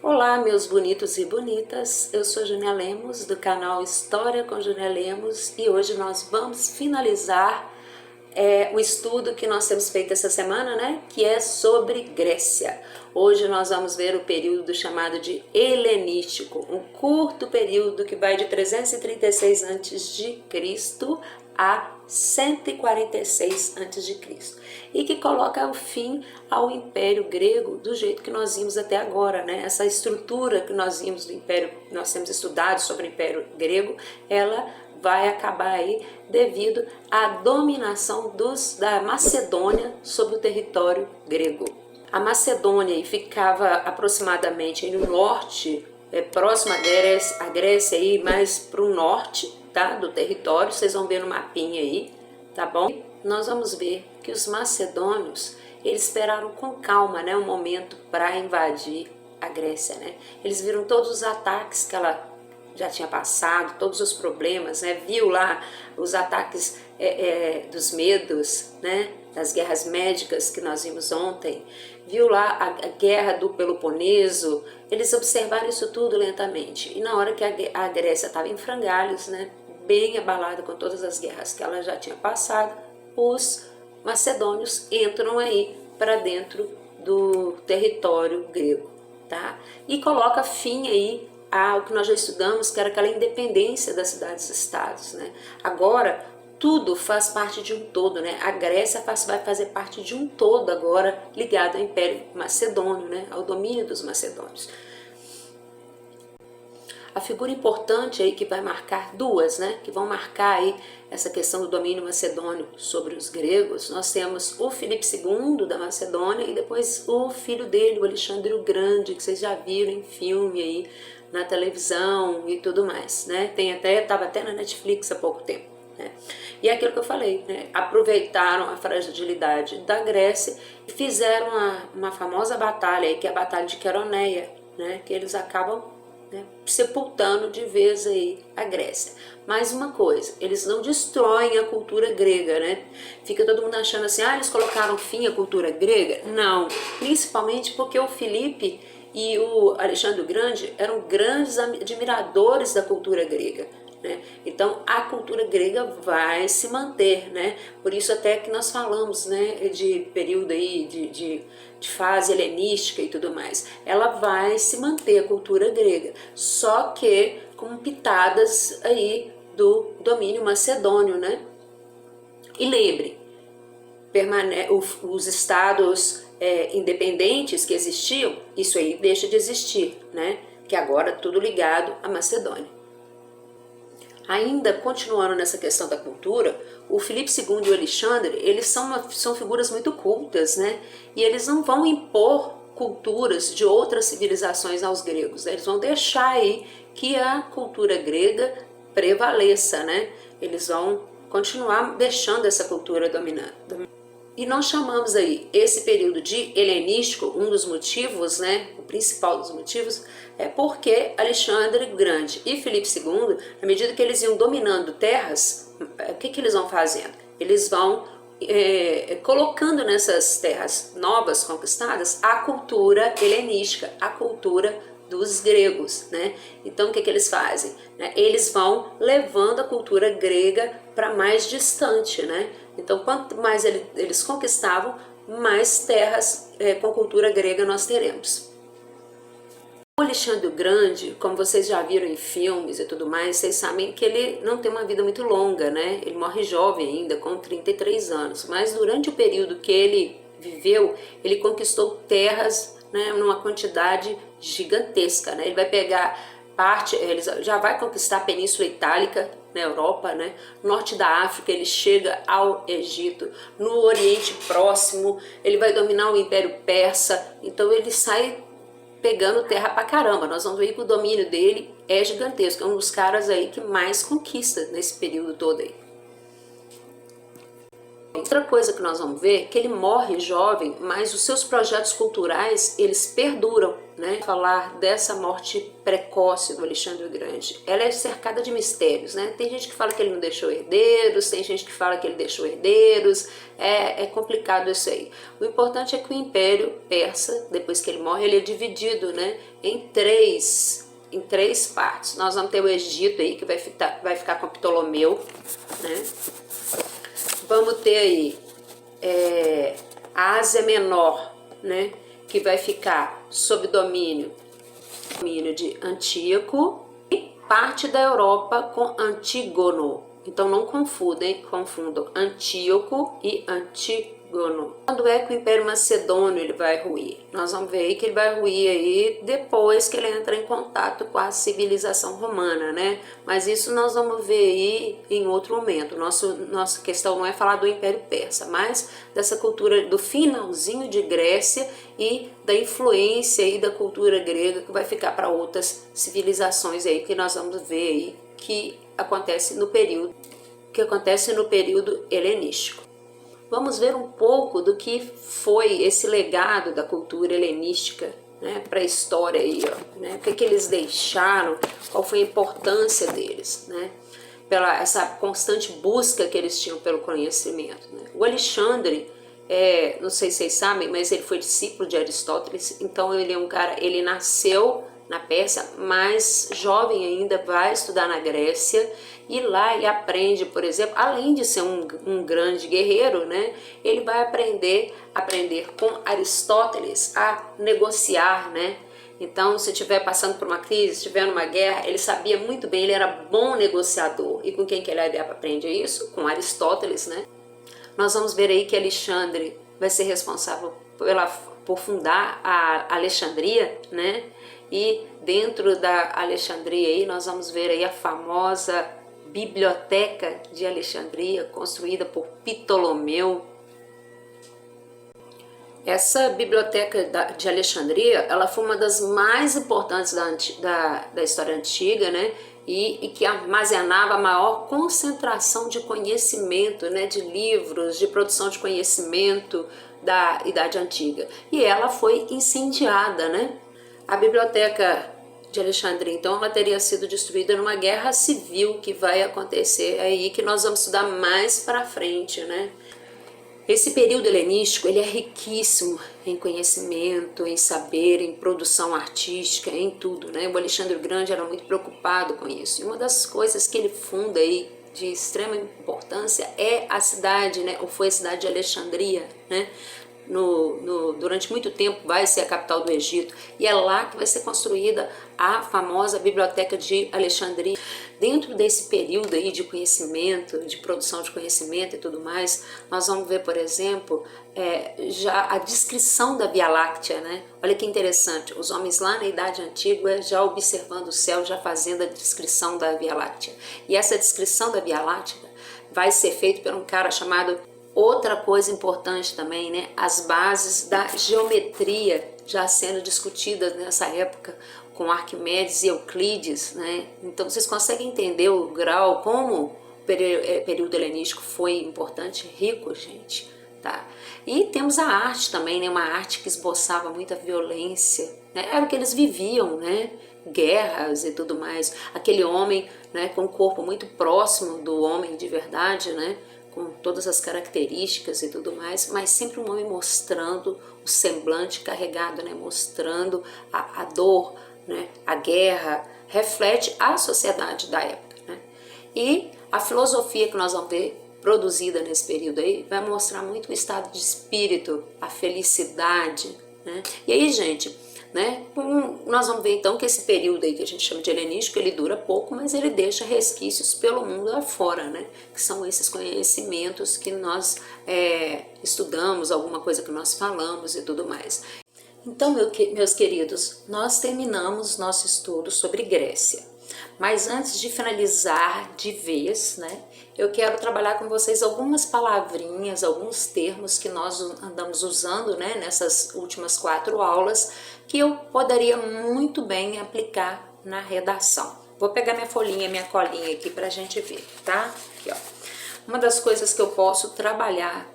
Olá, meus bonitos e bonitas, eu sou Júnia Lemos, do canal História com Júnia Lemos, e hoje nós vamos finalizar o estudo que nós temos feito essa semana, né? Que é sobre Grécia. Hoje nós vamos ver o período chamado de helenístico, um curto período que vai de 336 a.C. a 146 a.C. e que coloca o fim ao Império Grego do jeito que nós vimos até agora, né? Essa estrutura que nós vimos do Império, nós temos estudado sobre o Império Grego, ela vai acabar aí devido à dominação da Macedônia sobre o território grego. A Macedônia ficava aproximadamente no norte, próximo à Grécia, aí, mais para o norte, tá, do território. Vocês vão ver no mapinha aí, tá bom? Nós vamos ver que os macedônios, eles esperaram com calma, né, um momento para invadir a Grécia, né? Eles viram todos os ataques que ela já tinha passado, todos os problemas, né? Viu lá os ataques dos medos, né? Das guerras médicas que nós vimos ontem, viu lá a guerra do Peloponeso. Eles observaram isso tudo lentamente, e na hora que a Grécia estava em frangalhos, né? Bem abalada com todas as guerras que ela já tinha passado, os macedônios entram aí para dentro do território grego, tá? E coloca fim aí ao que nós já estudamos, que era aquela independência das cidades-estados, né? Agora tudo faz parte de um todo, né? A Grécia vai fazer parte de um todo agora, ligado ao Império Macedônio, né? Ao domínio dos macedônios. A figura importante aí que vai marcar duas, né? Que vão marcar aí essa questão do domínio macedônio sobre os gregos. Nós temos o Filipe II da Macedônia e depois o filho dele, o Alexandre o Grande, que vocês já viram em filme aí, na televisão e tudo mais, né? Estava até na Netflix há pouco tempo, né? E é aquilo que eu falei, né? Aproveitaram a fragilidade da Grécia e fizeram uma famosa batalha aí, que é a Batalha de Queroneia, né? Que eles acabam, né, sepultando de vez aí a Grécia. Mais uma coisa, eles não destroem a cultura grega, né? Fica todo mundo achando assim, eles colocaram fim à cultura grega? Não, principalmente porque o Filipe e o Alexandre o Grande eram grandes admiradores da cultura grega, né? Então a cultura grega vai se manter, né? Por isso até que nós falamos, né, de período aí de fase helenística e tudo mais. Ela vai se manter, a cultura grega, só que com pitadas aí do domínio macedônio, né? E lembre, os estados independentes que existiam, isso aí deixa de existir, né? Que agora tudo ligado à Macedônia. Ainda continuando nessa questão da cultura, o Filipe II e o Alexandre, eles são figuras muito cultas, né? E eles não vão impor culturas de outras civilizações aos gregos, né? Eles vão deixar aí que a cultura grega prevaleça, né? Eles vão continuar deixando essa cultura dominante. E nós chamamos aí esse período de helenístico, um dos motivos, né, o principal dos motivos, é porque Alexandre o Grande e Filipe II, à medida que eles iam dominando terras, o que eles vão fazendo? Eles vão colocando nessas terras novas conquistadas a cultura helenística, a cultura dos gregos, né? Então o que eles fazem? Eles vão levando a cultura grega para mais distante, né? Então quanto mais eles conquistavam, mais terras com cultura grega nós teremos. O Alexandre o Grande, como vocês já viram em filmes e tudo mais, vocês sabem que ele não tem uma vida muito longa, né? Ele morre jovem ainda, com 33 anos, mas durante o período que ele viveu, ele conquistou terras, né, numa quantidade gigantesca, né? Ele vai pegar ele já vai conquistar a Península Itálica na Europa, né? Norte da África, ele chega ao Egito, no Oriente Próximo, ele vai dominar o Império Persa, então ele sai pegando terra pra caramba. Nós vamos ver que o domínio dele é gigantesco, é um dos caras aí que mais conquista nesse período todo aí. Outra coisa que nós vamos ver é que ele morre jovem, mas os seus projetos culturais, eles perduram, né? Falar dessa morte precoce do Alexandre o Grande. Ela é cercada de mistérios, né? Tem gente que fala que ele não deixou herdeiros, tem gente que fala que ele deixou herdeiros, é complicado isso aí. O importante é que o Império Persa, depois que ele morre, ele é dividido, né, em três partes. Nós vamos ter o Egito aí, que vai ficar com Ptolomeu, né? Vamos ter aí a Ásia Menor, né, que vai ficar sob domínio de Antíoco, e parte da Europa com Antígono. Então não confundam Antíoco e Antígono. Quando é que o Império Macedônio ele vai ruir? Nós vamos ver aí que ele vai ruir aí depois que ele entra em contato com a civilização romana, né? Mas isso nós vamos ver aí em outro momento. Nossa questão não é falar do Império Persa, mas dessa cultura do finalzinho de Grécia e da influência aí da cultura grega que vai ficar para outras civilizações aí que nós vamos ver aí que acontece no período helenístico. Vamos ver um pouco do que foi esse legado da cultura helenística, né, para a história aí, ó, né, o que eles deixaram, qual foi a importância deles, né, pela essa constante busca que eles tinham pelo conhecimento, né. O Alexandre, não sei se vocês sabem, mas ele foi discípulo de Aristóteles, então ele é um cara, ele nasceu na Pérsia, mas jovem ainda vai estudar na Grécia, e lá ele aprende, por exemplo, além de ser um grande guerreiro, né, ele vai aprender com Aristóteles a negociar, né. Então, se estiver passando por uma crise, se estiver numa guerra, ele sabia muito bem, ele era bom negociador. E com quem que ele aprende isso? Com Aristóteles, né. Nós vamos ver aí que Alexandre vai ser responsável por fundar a Alexandria, né? E dentro da Alexandria aí nós vamos ver aí a famosa Biblioteca de Alexandria, construída por Ptolomeu. Essa Biblioteca de Alexandria, ela foi uma das mais importantes da história antiga, né? E que armazenava a maior concentração de conhecimento, né? De livros, de produção de conhecimento da Idade Antiga. E ela foi incendiada, né? A Biblioteca de Alexandria, então, ela teria sido destruída numa guerra civil que vai acontecer aí, que nós vamos estudar mais para frente, né? Esse período helenístico, ele é riquíssimo em conhecimento, em saber, em produção artística, em tudo, né? O Alexandre o Grande era muito preocupado com isso. E uma das coisas que ele funda aí de extrema importância é a cidade, né? Ou foi a cidade de Alexandria, né? Durante muito tempo vai ser a capital do Egito, e é lá que vai ser construída a famosa Biblioteca de Alexandria. Dentro desse período aí de conhecimento, de produção de conhecimento e tudo mais, nós vamos ver, por exemplo, já a descrição da Via Láctea, né? Olha que interessante, os homens lá na Idade Antiga já observando o céu, já fazendo a descrição da Via Láctea. E essa descrição da Via Láctea vai ser feita por um cara chamado... Outra coisa importante também, né, as bases da geometria já sendo discutidas nessa época com Arquimedes e Euclides, né? Então vocês conseguem entender o grau, como o período helenístico foi importante, rico, gente, tá? E temos a arte também, né, uma arte que esboçava muita violência, né? Era o que eles viviam, né? Guerras e tudo mais. Aquele homem, né, com um corpo muito próximo do homem de verdade, né? Com todas as características e tudo mais, mas sempre um homem mostrando o semblante carregado, né? Mostrando a dor, né? A guerra, reflete a sociedade da época, né? E a filosofia que nós vamos ver produzida nesse período aí vai mostrar muito o estado de espírito, a felicidade, né? E aí, gente, né? Nós vamos ver então que esse período aí que a gente chama de helenístico, ele dura pouco, mas ele deixa resquícios pelo mundo afora, né? Que são esses conhecimentos que nós estudamos, alguma coisa que nós falamos e tudo mais. Então, meus queridos, nós terminamos nosso estudo sobre Grécia. Mas antes de finalizar de vez, né, eu quero trabalhar com vocês algumas palavrinhas, alguns termos que nós andamos usando, né, nessas últimas 4 aulas, que eu poderia muito bem aplicar na redação. Vou pegar minha folhinha, minha colinha aqui pra gente ver, tá? Aqui, ó. Uma das coisas que eu posso trabalhar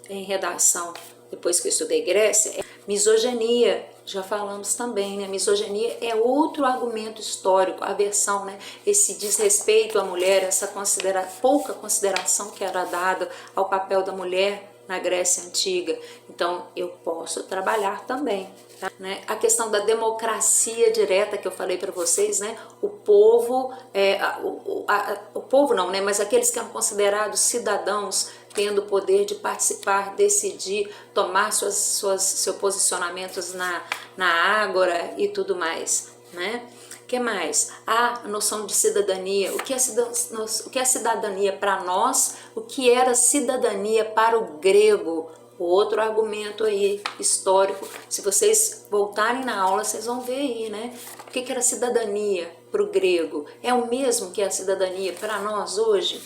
em redação depois que eu estudei Grécia é misoginia. já falamos também, né? Misoginia é outro argumento histórico, a aversão, né? Esse desrespeito à mulher, essa pouca consideração que era dada ao papel da mulher na Grécia Antiga. Então, eu posso trabalhar também. Tá? Né? A questão da democracia direta que eu falei para vocês, né? O povo, o povo não, né? Mas aqueles que eram considerados cidadãos, tendo o poder de participar, decidir, tomar seus posicionamentos na ágora e tudo mais, né? O que mais? A noção de cidadania. O que é cidadania para nós? O que era cidadania para o grego? Outro argumento aí histórico. Se vocês voltarem na aula, vocês vão ver aí, né? O que era cidadania para o grego? É o mesmo que a cidadania para nós hoje?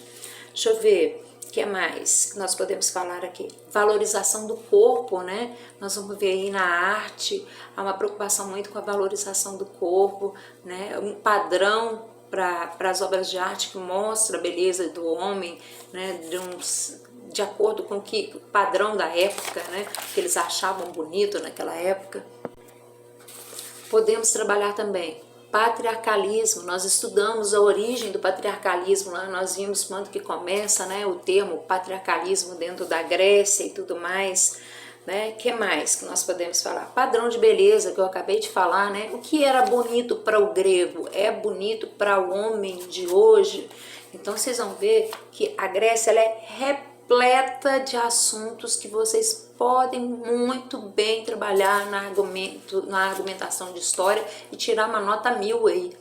Deixa eu ver. O que mais que nós podemos falar aqui? Valorização do corpo, né? Nós vamos ver aí na arte, há uma preocupação muito com a valorização do corpo, né? Um padrão para as obras de arte que mostra a beleza do homem, né? De acordo com o padrão da época, né? Que eles achavam bonito naquela época. Podemos trabalhar também patriarcalismo. Nós estudamos a origem do patriarcalismo, lá nós vimos quando que começa, né, o termo patriarcalismo dentro da Grécia e tudo mais, né? Que mais que nós podemos falar? Padrão de beleza, que eu acabei de falar, né? O que era bonito para o grego é bonito para o homem de hoje. Então vocês vão ver que a Grécia ela é repleta de assuntos que vocês podem muito bem trabalhar na argumentação de história e tirar uma nota 1000 aí.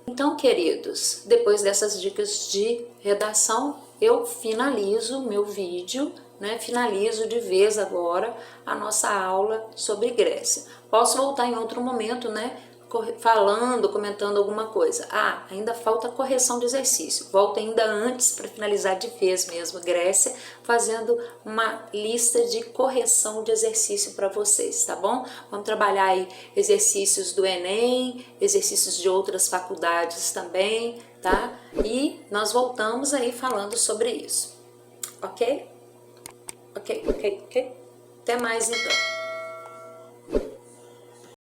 Então, queridos, depois dessas dicas de redação, eu finalizo o meu vídeo, né? Finalizo de vez agora a nossa aula sobre Grécia. Posso voltar em outro momento, né? Falando, comentando alguma coisa. Ah, ainda falta correção de exercício. Volto ainda antes para finalizar de vez mesmo Grécia, fazendo uma lista de correção de exercício para vocês, tá bom? Vamos trabalhar aí exercícios do Enem, exercícios de outras faculdades também, tá? E nós voltamos aí falando sobre isso, ok? Ok. Até mais então.